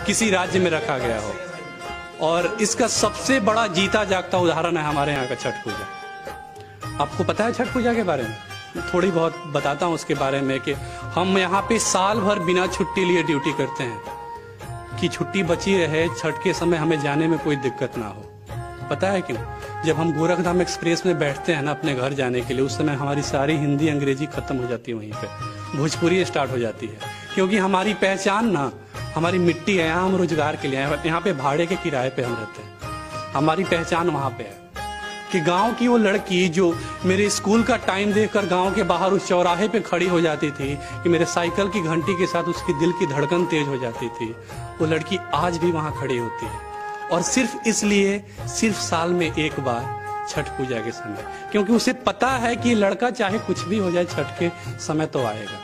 किसी राज्य में रखा गया हो। और इसका सबसे बड़ा जीता जागता उदाहरण है हमारे यहाँ का छठ पूजा। आपको पता है छठ पूजा के बारे में? थोड़ी बहुत बताता हूँ उसके बारे में कि हम यहाँ पे साल भर बिना छुट्टी लिए ड्यूटी करते हैं कि छुट्टी बची रहे, छठ के समय हमें जाने में कोई दिक्कत ना हो। पता है क्यों? जब हम गोरखधाम एक्सप्रेस में बैठते हैं ना अपने घर जाने के लिए, उस समय हमारी सारी हिंदी अंग्रेजी खत्म हो जाती है, वहीं पे भोजपुरी स्टार्ट हो जाती है। क्योंकि हमारी पहचान ना हमारी मिट्टी है, यहाँ हम रोजगार के लिए आए, यहाँ पे भाड़े के किराए पे हम रहते हैं। हमारी पहचान वहाँ पे है कि गांव की वो लड़की जो मेरे स्कूल का टाइम देखकर गांव के बाहर उस चौराहे पे खड़ी हो जाती थी, कि मेरे साइकिल की घंटी के साथ उसकी दिल की धड़कन तेज हो जाती थी, वो लड़की आज भी वहाँ खड़ी होती है। और सिर्फ इसलिए, सिर्फ साल में एक बार छठ पूजा के समय, क्योंकि उसे पता है कि लड़का चाहे कुछ भी हो जाए छठ के समय तो आएगा।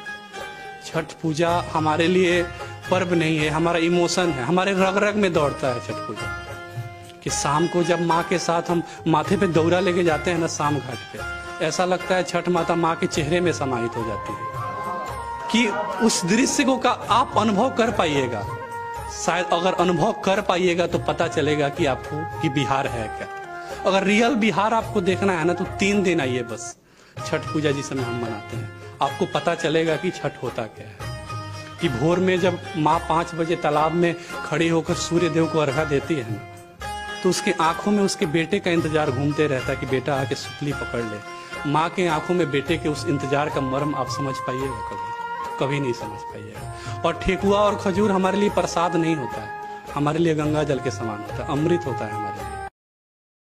छठ पूजा हमारे लिए पर्व नहीं है, हमारा इमोशन है, हमारे रग रग में दौड़ता है छठ पूजा। कि शाम को जब माँ के साथ हम माथे पे दौरा लेके जाते हैं ना शाम घाट पे, ऐसा लगता है छठ माता माँ के चेहरे में समाहित हो जाती है। कि उस दृश्य को का आप अनुभव कर पाइएगा, शायद अगर अनुभव कर पाइएगा तो पता चलेगा कि आपको कि बिहार है क्या। अगर रियल बिहार आपको देखना है ना तो 3 दिन आइए बस छठ पूजा जिस समय हम मनाते हैं, आपको पता चलेगा कि छठ होता क्या है। कि भोर में जब माँ 5 बजे तालाब में खड़ी होकर सूर्य देव को अर्घा देती है ना, तो उसके आंखों में उसके बेटे का इंतजार घूमते रहता है कि बेटा आके सुतली पकड़ ले। माँ के आंखों में बेटे के उस इंतजार का मर्म आप समझ पाइएगा? कभी नहीं समझ पाइएगा। और ठेकुआ और खजूर हमारे लिए प्रसाद नहीं होता है, हमारे लिए गंगा जल के समान होता है, अमृत होता है हमारे लिए।